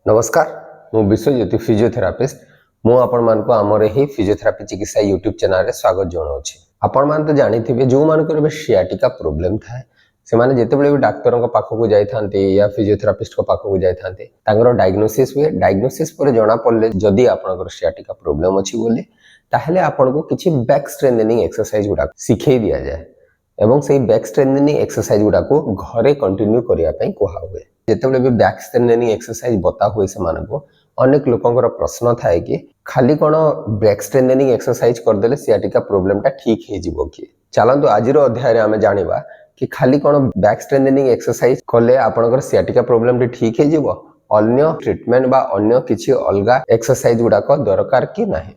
नमस्कार मु विश्वज्योति फिजियोथेरापिस्ट मु आपण मान को आमर ही फिजियोथेरापी चिकित्सा यूट्यूब चैनल रे स्वागत जनाऊँगी। आपण मान तो जानिथिबे जो मानकर बे सियाटिका प्रॉब्लम थाए से माने जेतेबेले भी डाक्टर को पाखक को जाई थांते या फिजियोथेरापिस्ट को पाखक को जाई थांते तांगर डायग्नोसिस हुए डायग्नोसिस पर जणा पड़ले जदी आपनकर सियाटिका प्रॉब्लम अछि बोले ताहले आपण को किछि बैक स्ट्रेंथनिंग एक्सरसाइज गुडा सिखै दिया जाय एवं से बैक स्ट्रेंथनिंग एक्सरसाइज गुडा को घरे कंटिन्यू करिया पई कोहा हुए। जेतेबेले भी बैक स्ट्रेंथनिंग एक्सरसाइज बता हुए से मानको अनेक लोकंकर प्रश्न थाए कि खाली कोन बैक स्ट्रेंथनिंग एक्सरसाइज कर देले सियाटिका प्रॉब्लमटा ठीक हे जिवो कि चलंतु आजिरो अध्याय रे हमें जानिबा कि खाली कोन बैक स्ट्रेंथनिंग एक्सरसाइज करले आपनकर सियाटिका प्रॉब्लम ठीक हे जिवो अन्य ट्रीटमेंट बा अन्य किछि अलगा एक्सरसाइज गुडा को दरकार कि नाही।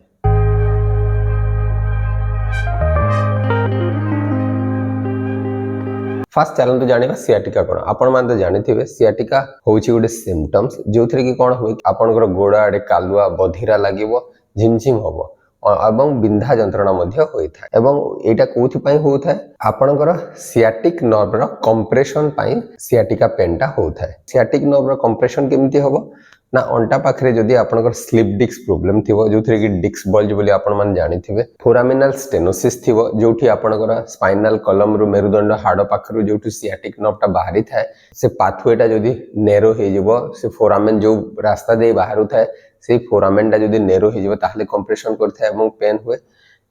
फास्ट चलते जानिबा सियाटिका कोन आपण मान तो जानिथिबे सियाटिका होउची गोटे सिम्पटम्स जो थरे कि कोन होय आपनकर गोड़ आडे कालुआ बधिरा लागिवो झिमझिम होबो एवं बिंधा जंत्रणा मध्य होई थाए एवं एटा कोथि पई होउ थाए आपनकर सियाटिक नर्व रो कंप्रेशन पई सियाटिका पेनटा होउ थाए। सियाटिक नर्व रो कंप्रेशन केमिति होबो ना अंटा पाखरे जदी आपनकर स्लिप डिस्क प्रॉब्लम थिवो जोथरे कि डिस्क बल्ज बोली आपण मान जानिथिबे फोरामिनल स्टेनोसिस थिवो जोठी आपनकर स्पाइनल कॉलम रो मेरुदंड हाड़ पाखरु जोठी सियाटिक नर्वटा बाहरी थाए से पाथवेटा जदी नेरो हे जिवो से फोरामेन जो रास्ता दे बाहरु थाए से फोरामेनटा जदी नेरो हे जिवो ताहले कंप्रेशन करथाय एवं पेन हुए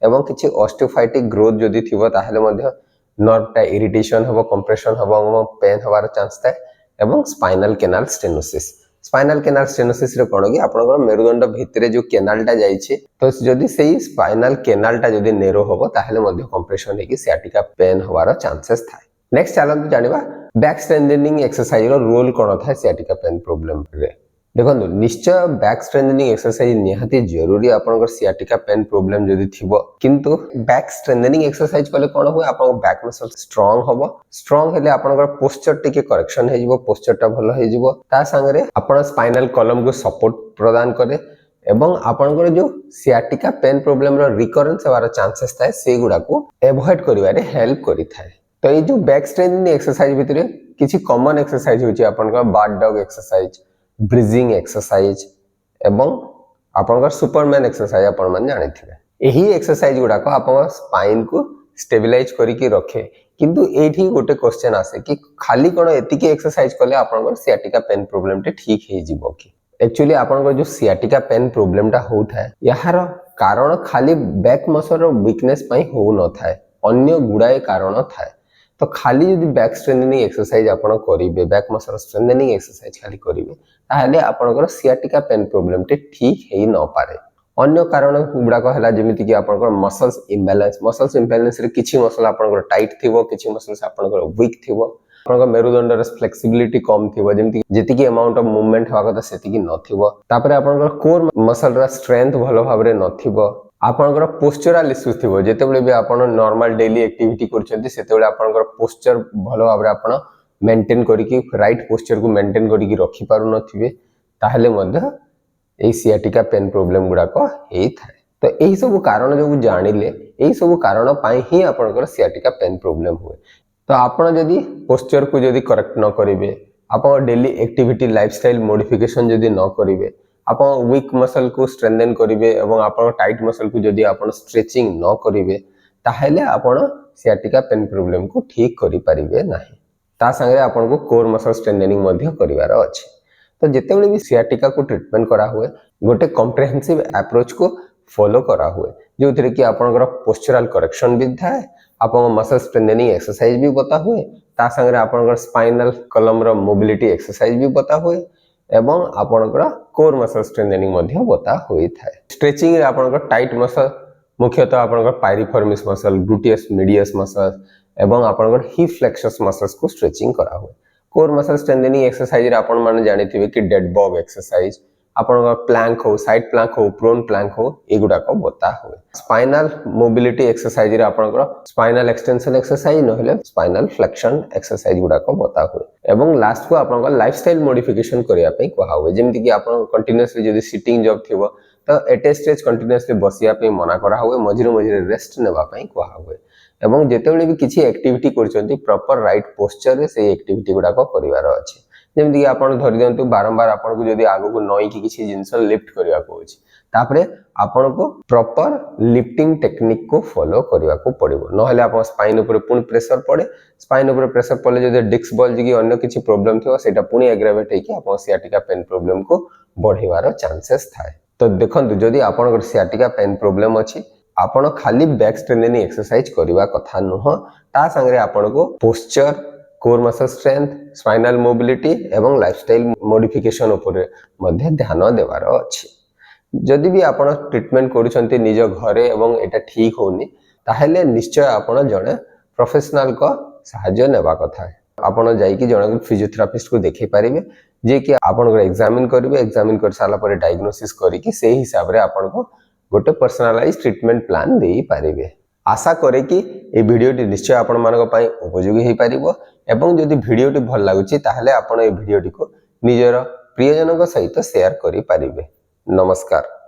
एवं किछि ऑस्टियोफाइटिक ग्रोथ जदी थिवो ताहले मध्य नर्वटा इरिटेशन हबो कंप्रेशन हबो एवं पेन हबार चांस थाए एवं spinal canal stenosis. Spinal canal stenosis रे कोन कि आपनकर मेरुदंड भितरे जो कैनालटा जाईछे तो जदी सेही स्पाइनल कैनालटा जदी नेरो होबो ताहले मध्य कंप्रेशन हे कि सियाटिका पेन होबार चांसेस थाए। नेक्स्ट चलंतु जानिबा बैक स्ट्रेंथनिंग एक्सरसाइज रो रोल कोन थाए सियाटिका पेन प्रॉब्लम रे। देखो निश्चय बैक स्ट्रेंथनिंग एक्सरसाइज निहाती जरूरी आपनकर सियाटिका पेन प्रॉब्लम जदी थिबो किंतु बैक स्ट्रेंथनिंग एक्सरसाइज कले कोन होय आपन बैक मसल स्ट्रांग होबो स्ट्रांग हेले आपनकर पोस्चर टिके करेक्शन हे जिवो पोस्चरटा भलो हे जिवो ता संगरे आपन स्पाइनल कॉलम को सपोर्ट प्रदान करे एवं आपनकर जो सियाटिका पेन प्रॉब्लम रो रिकरेंस होबार चांसेस थाए से गुडा को अवॉइड करिवारे हेल्प करि थाए। तो ये जो बैक स्ट्रेंथनिंग एक्सरसाइज भितरे किछि कॉमन एक्सरसाइज होची आपनकर bird dog exercise bridging exercise एवं आपनकर सुपरमैन एक्सरसाइज आपण मन जानिथिबे एही एक्सरसाइज गुडा को आपन स्पाइन को स्टेबलाइज करी के रखे किंतु एठी गोटे क्वेश्चन आसे कि खाली कोन एतिकी एक्सरसाइज करले आपनकर सियाटिका पेन प्रॉब्लम टे ठीक हे जिवो कि एक्चुअली आपनकर जो सियाटिका पेन प्रॉब्लम टा होउथाय याहार कारण खाली बैक मसल रो वीकनेस पई हो न थाए अन्य गुडाए कारण थाए। तो खाली यदि बैक स्ट्रेंथनिंग एक्सरसाइज आपण करिवे बैक मसल स्ट्रेंथनिंग एक्सरसाइज खाली करिवे ताहले आपनकर सियाटिका पेन प्रॉब्लम टे ठीक हेई न पारे। अन्य कारण गुडा को हला जेमिति कि आपनकर मसल्स इम्बैलेंस रे किछि मसल आपनकर टाइट थिवो किछि मसल्स आपनकर वीक थिवो आपनकर मेरुदंड रे फ्लेक्सिबिलिटी कम थिवो जेमिति जेतिकी अमाउंट ऑफ मूवमेंट हवा कथा सेतिकी न थिवो तापरे आपनकर कोर मसल रा स्ट्रेंथ भलो भाबरे न थिवो आपनकर पोस्चरल इश्यूज थिवो जेतेबेले भी आपण नॉर्मल डेली एक्टिविटी करछन्ती सेतेबेले आपनकर पोस्चर भलो भाबरे आपण मेंटेन करिकि राइट पोस्चर को मेंटेन करिकि रखि पारु नथिबे ताहले मध्य ए सियाटिका पेन प्रॉब्लम गुडा को हेई थाए। तो एही सब कारण जो जानिले एही सब कारण पई ही आपनकर सियाटिका पेन प्रॉब्लम हुए। तो आपण जदी पोस्चर को जदी करेक्ट न करिवे आपण डेली एक्टिविटी लाइफस्टाइल मॉडिफिकेशन जदी न करिवे आपण वीक मसल को स्ट्रेंथन करिवे एवं आपण टाइट मसल को जदी आपण स्ट्रेचिंग न करिवे ताहले आपण सियाटिका पेन प्रॉब्लम को ठीक करि परिबे नाही ता संगे आपन को कोर मसल स्ट्रेंथनिंग मध्य करिवार अछि। तो जेतेबेले भी सियाटिका को ट्रीटमेंट करा हुए गोटे कॉम्प्रिहेंसिव अप्रोच को फॉलो करा हुए जोथरे कि आपनकर पोस्चरल करेक्शन भी थाए आपन मसल स्ट्रेंथनिंग एक्सरसाइज भी बता हुए ता संगे आपनकर स्पाइनल कॉलम रो मोबिलिटी एक्सरसाइज भी बता हुए एवं आपनकर कोर मसल स्ट्रेंथनिंग मध्य बता हुई थाए। स्ट्रेचिंग रे आपनकर टाइट मसल मुख्यतः आपनकर piriformis muscle gluteus medius muscle एवं आपनकर हिप फ्लेक्सस मसल्स को स्ट्रेचिंग करा हुए। कोर मसल स्ट्रेंथनिंग एक्सरसाइज रे आपण माने जानिथिबे कि डेड बॉग एक्सरसाइज आपनकर प्लैंक हो साइड प्लैंक हो प्रोन प्लैंक हो एगुडा को बता हुए। स्पाइनल मोबिलिटी एक्सरसाइज रे आपनकर स्पाइनल एक्सटेंशन एक्सरसाइज न हेले स्पाइनल फ्लेक्शन एक्सरसाइज गुडा को बता हुए एवं लास्ट को आपनकर लाइफस्टाइल मॉडिफिकेशन करिया पई कहा हुए जेमिति कि आपण कंटीन्यूअसली जदी सिटिंग जॉब थिवो तो एट ए स्टेज कंटीन्यूअसली बसिया पई मना करा हुए मझिरे मझिरे रेस्ट नेबा पई कहा हुए एवं जेतेबेले भी किछि एक्टिविटी करछन्ती प्रॉपर राइट पोस्चर रे से एक्टिविटी गुडा को करिवार अछि ଯେମିତିକି ଆପଣ ଧରି ଦିଅନ୍ତୁ ବାରମ୍ବାର ଆପଣଙ୍କୁ ଯଦି ଆଗକୁ ନଇକି କିଛି ଜିନିଷ ଲିଫ୍ଟ କରିବାକୁ ହେଉଛି, ତାପରେ ଆପଣଙ୍କୁ ପ୍ରପର ଲିଫ୍ଟିଂ ଟେକ୍ନିକକୁ ଫଲୋ କରିବାକୁ ପଡ଼ିବ, ନହେଲେ ଆପଣ ସ୍ପାଇନ୍ ଉପରେ ପୁଣି ପ୍ରେସର ପଡ଼େ, ସ୍ପାଇନ୍ ଉପରେ ପ୍ରେସର ପଡ଼ିଲେ ଯଦି ଡିସ୍କ ବଲ୍ଜ କି ଅନ୍ୟ କିଛି ପ୍ରୋବ୍ଲେମ୍ ଥିବ ସେଇଟା ପୁଣି ଏଗ୍ରାଭେଟ୍ ହେଇକି ଆପଣ ସିଆଟିକା ପେନ୍ ପ୍ରୋବ୍ଲେମକୁ ବଢ଼େଇବାର ଚାନ୍ସେସ୍ ଥାଏ। ତ ଦେଖନ୍ତୁ ଯଦି ଆପଣଙ୍କର ସିଆଟିକା ପେନ୍ ପ୍ରୋବ୍ଲେମ୍ ଅଛି, ଆପଣ ଖାଲି ବ୍ୟାକ୍ ଷ୍ଟ୍ରେନିଂ ଏକ୍ସରସାଇଜ କରିବା କଥା ନୁହଁ, ତା ସାଙ୍ଗରେ ଆପଣଙ୍କୁ ପୋଶ୍ଚର, କୋର୍ ମସଲ ଷ୍ଟ୍ରେନ୍ଥ, ସ୍ପାଇନାଲ ମୋବିଲିଟି ଏବଂ ଲାଇଫଷ୍ଟାଇଲ ମୋଡିଫିକେସନ ଉପରେ ମଧ୍ୟ ଧ୍ୟାନ ଦେବାର ଅଛି। ଯଦି ବି ଆପଣ ଟ୍ରିଟମେଣ୍ଟ କରୁଛନ୍ତି ନିଜ ଘରେ ଏବଂ ଏଟା ଠିକ୍ ହେଉନି, ତାହେଲେ ନିଶ୍ଚୟ ଆପଣ ଜଣେ ପ୍ରଫେସନାଲଙ୍କ ସାହାଯ୍ୟ ନେବା କଥା। ଆପଣ ଯାଇକି ଜଣେ ଫିଜିଓଥେରାପିଷ୍ଟକୁ ଦେଖାଇ ପାରିବେ, ଯିଏକି ଆପଣଙ୍କର ଏକ୍ଜାମିନ୍ କରିବେ, ଏକ୍ଜାମିନ୍ କରିସାରିଲା ପରେ ଡାଇଗ୍ନୋସିସ୍ କରିକି ସେହି ହିସାବରେ ଆପଣଙ୍କୁ ଗୋଟେ ପର୍ସନାଲାଇଜ୍ ଟ୍ରିଟମେଣ୍ଟ ପ୍ଲାନ୍ ଦେଇପାରିବେ। आशा करे कि ये वीडियोटी निश्चय आपण मानक पई उपयोगी हो पारिबो एवं जदि वीडियोटी भल लागुची ताहले आपण ए वीडियोटी को निजर प्रियजनक सहित शेयर करि पारिबे। नमस्कार।